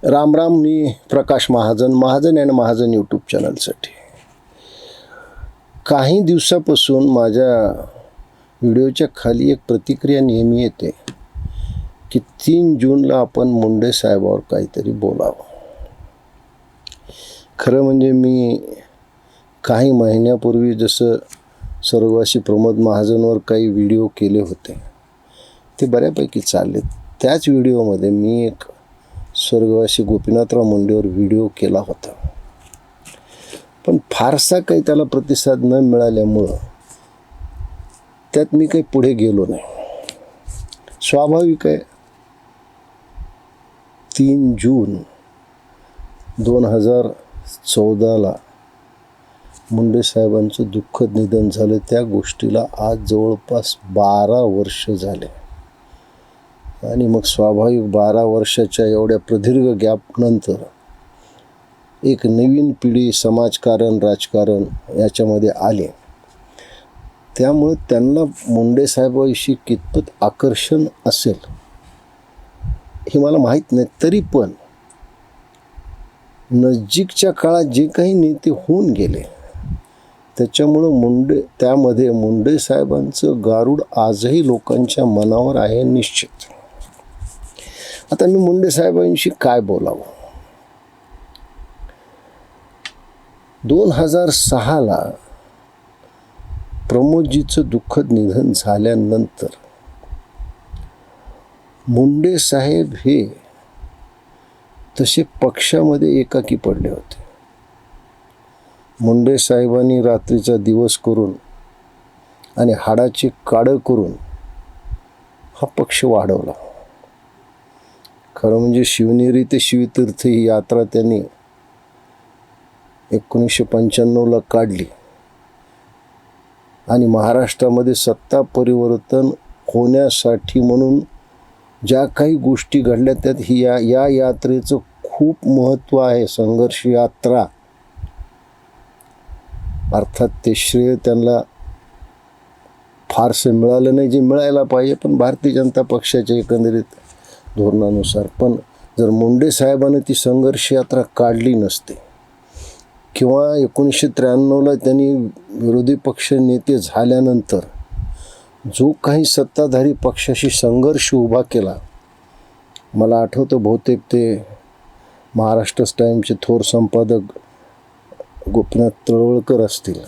राम राम. मी Prakash Mahajan, Mahajan and Mahajan YouTube चॅनलसाठी. काही दिवसापासून माझ्या व्हिडिओच्या खाली एक प्रतिक्रिया नेहमी येते की 3 जूनला आपण मुंडे साहेबावर काहीतरी बोलावं. खरं म्हणजे मी काही महिन्यापूर्वी जसं स्वर्गवासी प्रमोद महाजनवर काही व्हिडिओ केले होते ते बऱ्यापैकी चालले. त्याच व्हिडिओमध्ये मी एक स्वर्गवासी गोपीनाथराव मुंडेवर व्हिडिओ केला होता, पण फारसा काही त्याला प्रतिसाद न मिळाल्यामुळं त्यात मी काही पुढे गेलो नाही. स्वाभाविक आहे, 3 जून 2014ला मुंडे साहेबांचं दुःखद निधन झालं. त्या गोष्टीला आज जवळपास 12 वर्ष झाले आणि मग स्वाभाविक 12 वर्षाच्या एवढ्या प्रदीर्घ गॅपनंतर एक नवीन पिढी समाजकारण राजकारण याच्यामध्ये आले. त्यामुळे त्यांना मुंडे साहेबांविषयी कितपत आकर्षण असेल हे मला माहीत नाही. तरी पण नजीकच्या काळात जे काही नेते होऊन गेले त्याच्यामुळं त्यामध्ये मुंडे साहेबांचं गारुड आजही लोकांच्या मनावर आहे निश्चित. आता मी मुंडे साहेबांविषयी काय बोलावं. 2006ला प्रमोदजीचं दुःखद निधन झाल्यानंतर मुंडे साहेब हे तसे पक्षामध्ये एकाकी पडले होते. मुंडे साहेबांनी रात्रीचा दिवस करून आणि हाडाचे काडं करून हा पक्ष वाढवला. खरं म्हणजे शिवनेरी ते शिवतीर्थ ही यात्रा त्यांनी 1995ला काढली आणि महाराष्ट्रामध्ये सत्ता परिवर्तन होण्यासाठी म्हणून ज्या काही गोष्टी घडल्या त्यात या यात्रेचं खूप महत्त्व आहे. संघर्ष यात्रा अर्थात ते श्रेय त्यांना फारसं मिळालं नाही जे मिळायला पाहिजे, पण भारतीय जनता पक्षाच्या एकंदरीत धोरणानुसार. पण जर मुंडे साहेबांनी ती संघर्ष यात्रा काढली नसते किंवा 1993ला त्यांनी विरोधी पक्ष नेते झाल्यानंतर जो काही सत्ताधारी पक्षाशी संघर्ष उभा केला, मला आठवतं बहुतेक ते महाराष्ट्र टाइम्सचे थोर संपादक गोपीनाथ तळवळकर असतील,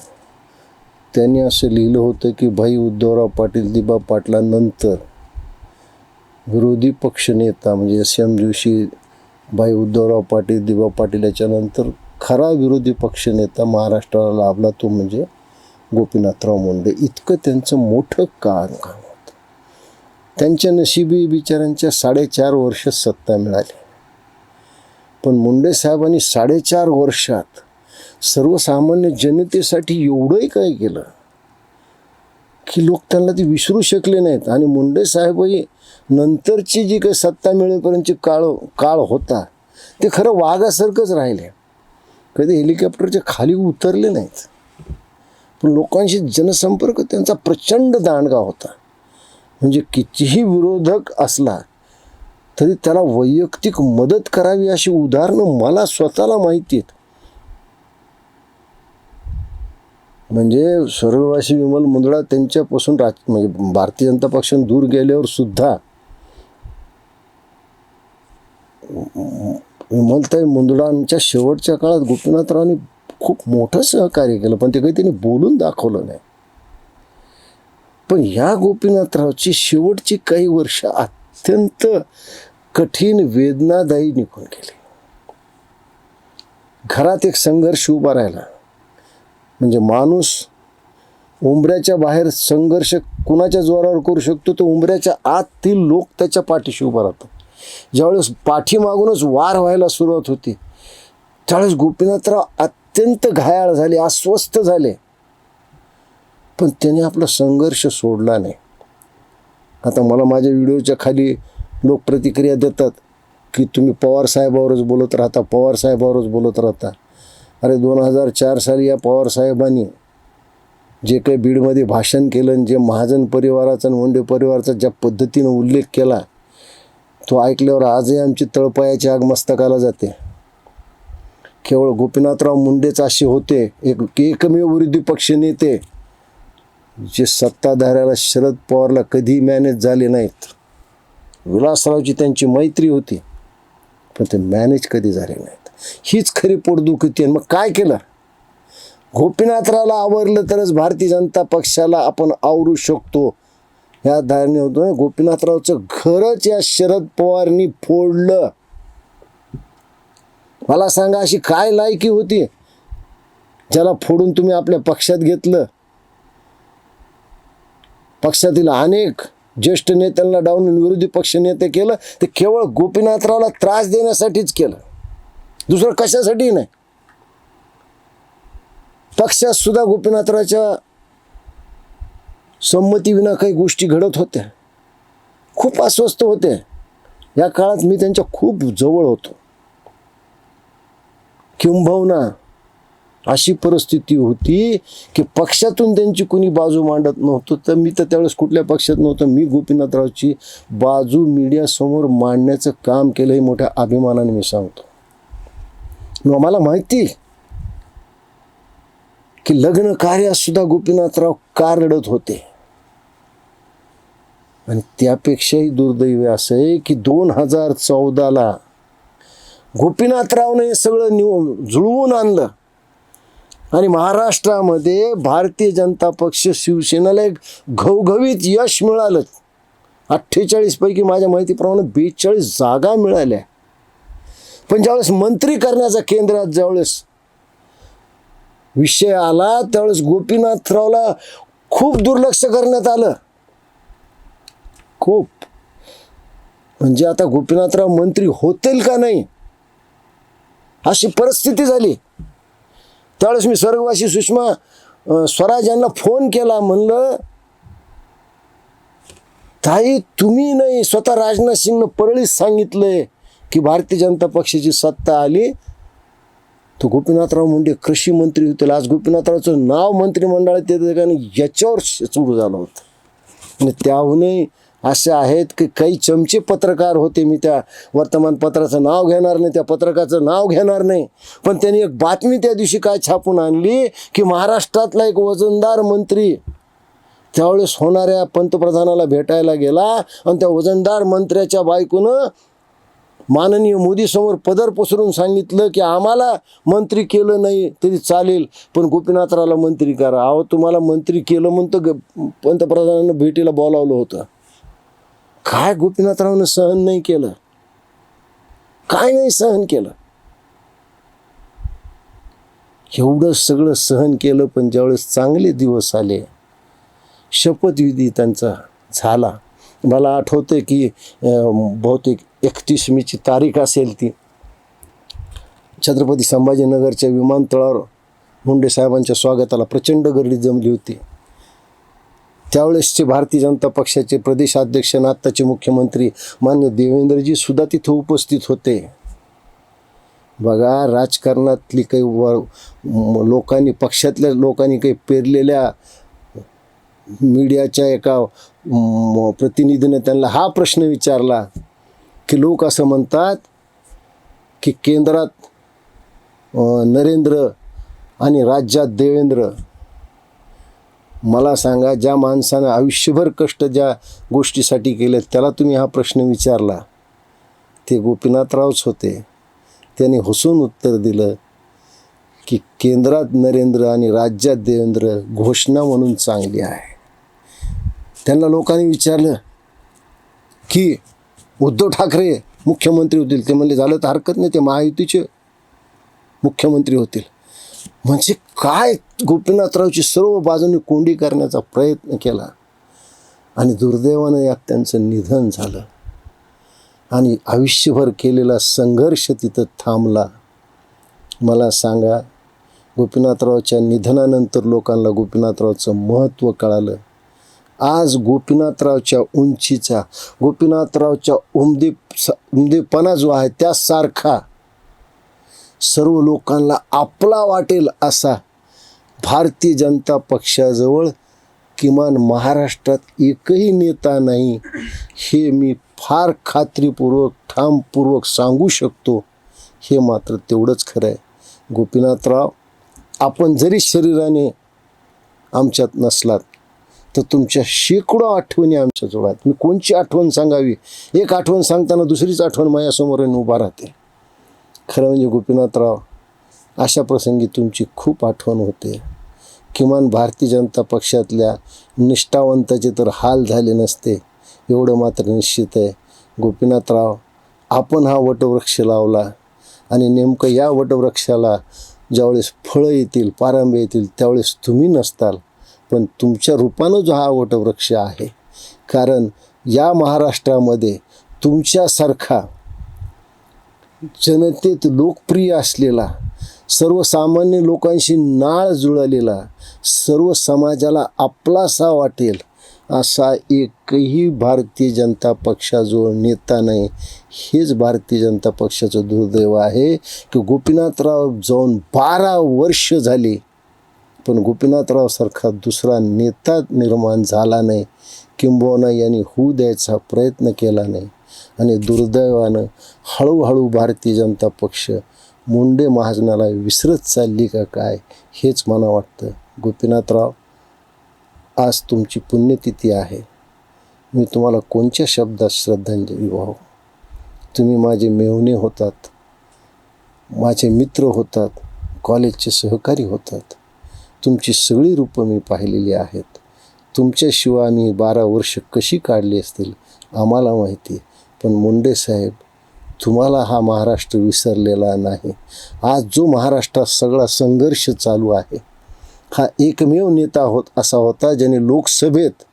त्यांनी असं लिहिलं होतं की भाई उद्धवराव पाटील दिबा पाटलांनंतर विरोधी पक्षनेता म्हणजे SM जोशी, भाई उद्धवराव पाटील दिबा पाटील याच्यानंतर खरा विरोधी पक्षनेता महाराष्ट्राला लाभला तो म्हणजे गोपीनाथराव मुंडे. इतकं त्यांचं मोठं काम होतं. त्यांच्या नशिबी बिचाऱ्यांच्या 4.5 वर्ष सत्ता मिळाली, पण मुंडे साहेबांनी 4.5 वर्षात सर्वसामान्य जनतेसाठी एवढंही काय केलं की लोक त्यांना ते विसरू शकले नाहीत. आणि मुंडे साहेबही नंतरची जी काही सत्ता मिळेपर्यंतची काळ होता ते खरं वाघासारखंच राहिले. कधी हेलिकॉप्टरच्या खाली उतरले नाहीत, पण लोकांशी जनसंपर्क त्यांचा प्रचंड दांडगा होता. म्हणजे कितीही विरोधक असला तरी त्याला वैयक्तिक मदत करावी अशी उदाहरणं मला स्वतःला माहिती आहेत. म्हणजे स्वर्गवासी विमल मुंदडा त्यांच्यापासून म्हणजे भारतीय जनता पक्षाने दूर गेल्यावर सुद्धा विमलताई मुंदडांच्या शेवटच्या काळात गोपीनाथरावांनी खूप मोठं सहकार्य केलं, पण ते काही त्यांनी बोलून दाखवलं नाही. पण या गोपीनाथरावची शेवटची काही वर्ष अत्यंत कठीण वेदनादायी निघून गेली. घरात एक संघर्ष उभा राहिला म्हणजे माणूस उंबऱ्याच्या बाहेर संघर्ष कुणाच्या जोरावर करू शकतो, तो उंबऱ्याच्या आतील लोक त्याच्या पाठीशी उभा राहतात. ज्यावेळेस पाठीमागूनच वार व्हायला सुरुवात होती त्यावेळेस गोपीनाथराव अत्यंत घायाळ झाले, अस्वस्थ झाले, पण त्याने आपला संघर्ष सोडला नाही. आता मला माझ्या व्हिडिओच्या खाली लोक प्रतिक्रिया देतात की तुम्ही पवार साहेबावरच बोलत राहता, पवार साहेबावरच बोलत राहता. अरे 2004 साली या पवार साहेबांनी जे काही बीडमध्ये भाषण केलं, जे महाजन परिवाराचा आणि मुंडे परिवाराचा ज्या पद्धतीनं उल्लेख केला तो ऐकल्यावर आजही आमची तळपायाची आग मस्तकाला जाते. केवळ गोपीनाथराव मुंडेच असे होते एकमेव विरोधी पक्ष नेते जे सत्ताधाऱ्याला शरद पवारला कधी मॅनेज झाले नाहीत. विलासरावची त्यांची मैत्री होती पण ते मॅनेज कधी झाले नाहीत. हीच खरी पोटदुखी होती. मग काय केलं? गोपीनाथरावला आवरलं तरच भारतीय जनता पक्षाला आपण आवरू शकतो या धारणे होतो. गोपीनाथरावचं घरच या शरद पवारनी फोडलं. मला सांगा अशी काय लायकी होती ज्याला फोडून तुम्ही आपल्या पक्षात घेतलं? पक्षातील अनेक ज्येष्ठ नेत्यांना डावून विरोधी पक्ष नेते केलं ते केवळ गोपीनाथरावला त्रास देण्यासाठीच केलं, दुसरं कशासाठी नाही. पक्षात सुद्धा गोपीनाथरावच्या संमतीविना काही गोष्टी घडत होत्या. खूप अस्वस्थ होते. या काळात मी त्यांच्या खूप जवळ होतो. किंबहुना अशी परिस्थिती होती की पक्षातून त्यांची कुणी बाजू मांडत नव्हतं, तर मी तर त्यावेळेस कुठल्या पक्षात नव्हतं. मी गोपीनाथरावची बाजू मीडियासमोर मांडण्याचं काम केलं हे मोठ्या अभिमानाने मी सांगतो. मला माहिती की लग्न कार्यात सुद्धा गोपीनाथराव का रडत होते. आणि त्यापेक्षाही दुर्दैवी असं आहे की 2014ला गोपीनाथरावने हे सगळं जुळवून आणलं आणि महाराष्ट्रामध्ये भारतीय जनता पक्ष शिवसेनेला एक घवघवीत यश मिळालं. 48 पैकी माझ्या माहितीप्रमाणे 42 जागा मिळाल्या. पण ज्यावेळेस मंत्री करण्याचा केंद्रात ज्यावेळेस विषय आला त्यावेळेस गोपीनाथरावला खूप दुर्लक्ष करण्यात आलं. खूप म्हणजे आता गोपीनाथराव मंत्री होतील का नाही अशी परिस्थिती झाली. त्यावेळेस मी स्वर्गवासी सुषमा स्वराज यांना फोन केला. म्हणलं ताई तुम्ही नाही, स्वतः राजनाथ सिंगनं परळीत सांगितलंय की भारतीय जनता पक्षाची सत्ता आली तो गोपीनाथराव मुंडे कृषी मंत्री होतील. आज गोपीनाथरावचं नाव मंत्रिमंडळात येतं का नाही याच्यावर सुरू झालं होतं. आणि त्याहूनही असे आहेत की काही चमचे पत्रकार होते, मी त्या वर्तमानपत्राचं नाव घेणार नाही, त्या पत्रकाचं नाव घेणार नाही, पण त्यांनी एक बातमी त्या दिवशी काय छापून आणली की महाराष्ट्रातला एक वजनदार मंत्री त्यावेळेस होणाऱ्या पंतप्रधानाला भेटायला गेला आणि त्या वजनदार मंत्र्याच्या बायकोनं माननीय मोदीसमोर पदर पसरून सांगितलं की आम्हाला मंत्री केलं नाही तरी चालेल पण गोपीनाथरावला मंत्री करा. अहो तुम्हाला मंत्री केलं म्हणतं पंतप्रधानांना भेटीला बोलावलं होतं. काय गोपीनाथरावनं सहन नाही केलं? काय नाही सहन केलं? एवढं सगळं सहन केलं पण ज्यावेळेस चांगले दिवस आले, शपथविधी त्यांचा झाला. मला आठवतं की बहुतेक 31 मेची तारीख असेल ती. छत्रपती संभाजीनगरच्या विमानतळावर मुंडे साहेबांच्या स्वागताला प्रचंड गर्दी जमली होती. त्यावेळेसचे भारतीय जनता पक्षाचे प्रदेशाध्यक्ष आणि आत्ताचे मुख्यमंत्री मान्य देवेंद्रजी सुद्धा तिथं उपस्थित होते. बघा राजकारणातली काही लोकांनी, पक्षातल्या लोकांनी काही पेरलेल्या मीडियाच्या एका प्रतिनिधीने त्यांना हा प्रश्न विचारला की लोक असं म्हणतात की केंद्रात नरेंद्र आणि राज्यात देवेंद्र. मला सांगा ज्या माणसानं आयुष्यभर कष्ट ज्या गोष्टीसाठी केले त्याला तुम्ही हा प्रश्न विचारला, ते गोपीनाथरावच होते. त्यांनी हसून उत्तर दिलं की केंद्रात नरेंद्र आणि राज्यात देवेंद्र घोषणा म्हणून चांगली आहे. त्यांना लोकांनी विचारलं की उद्धव ठाकरे मुख्यमंत्री होतील, ते म्हणले झालं तर हरकत नाही, ते महायुतीचे मुख्यमंत्री होतील. म्हणजे काय गोपीनाथरावची सर्व बाजूने कोंडी करण्याचा प्रयत्न केला आणि दुर्दैवानं यात त्यांचं निधन झालं आणि आयुष्यभर केलेला संघर्ष तिथं थांबला. मला सांगा गोपीनाथरावच्या निधनानंतर लोकांना गोपीनाथरावचं महत्त्व कळालं. आज गोपीनाथरावच्या उंचीचा, गोपीनाथरावच्या उमदेपणा जो आहे त्यासारखा सर्व लोकांना आपला वाटेल असा भारतीय जनता पक्षाजवळ किमान महाराष्ट्रात एकही नेता नाही हे मी फार खात्रीपूर्वक ठामपूर्वक सांगू शकतो, हे मात्र तेवढंच खरं आहे. गोपीनाथराव, आपण जरी शरीराने आमच्यात नसलात तर तुमच्या शेकडो आठवणी आमच्याजवळ आहेत. मी कोणची आठवण सांगावी, एक आठवण सांगताना दुसरीच आठवण माझ्यासमोर येऊन उभा राहते. खरं म्हणजे गोपीनाथराव, अशा प्रसंगी तुमची खूप आठवण होते. किमान भारतीय जनता पक्षातल्या निष्ठावंताचे तर हाल झाले नसते, एवढं मात्र निश्चित आहे. गोपीनाथराव, आपण हा वटवृक्ष लावला आणि नेमकं या वटवृक्षाला ज्यावेळेस फळं येतील, पारंबे येतील, त्यावेळेस तुम्ही नसताल, पण तुमच्या रूपानं जो हा वटवृक्ष आहे. कारण या महाराष्ट्रामध्ये तुमच्यासारखा जनतेत लोकप्रिय असलेला, सर्वसामान्य लोकांशी नाळ जुळलेला, सर्व समाजाला आपलासा वाटेल असा एकही भारतीय जनता पक्षाजवळ नेता नाही. हेच भारतीय जनता पक्षाचं दुर्दैव आहे की गोपीनाथराव जाऊन 12 वर्ष झाली, पण गोपीनाथरावसारखा दुसरा नेता निर्माण झाला नाही, किंबहुना यांनी होऊ द्यायचा प्रयत्न केला नाही. आणि दुर्दैवानं हळूहळू भारतीय जनता पक्ष मुंडे महाजनाला विसरत चालली का काय, हेच मला वाटतं. गोपीनाथराव, आज तुमची पुण्यतिथी आहे. मी तुम्हाला कोणत्या शब्दात श्रद्धांजली वाहू. तुम्ही माझे मेव्हणे होतात, माझे मित्र होतात, कॉलेजचे सहकारी होतात. तुमची सगळी रूपं मी पाहिलेली आहेत. तुमच्याशिवाय मी 12 वर्ष कशी काढली असतील आम्हाला माहिती. पण मुंडे साहेब, तुम्हाला हा महाराष्ट्र विसरलेला नाही. आज जो महाराष्ट्रात सगळा संघर्ष चालू आहे, हा एकमेव नेता असा होता ज्याने लोकसभेत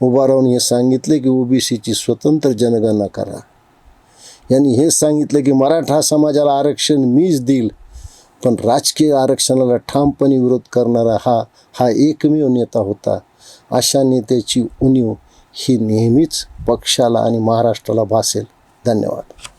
उभा राहून हे सांगितले की ओबीसीची स्वतंत्र जनगणना करा. यांनी हे सांगितलं की मराठा समाजाला आरक्षण मीच देईल. पण राजकीय आरक्षणाला ठामपणे विरोध करणारा हा एकमेव नेता होता. अशा नेत्याची उणीव ही नेहमीच पक्षाला आणि महाराष्ट्राला भासेल. धन्यवाद.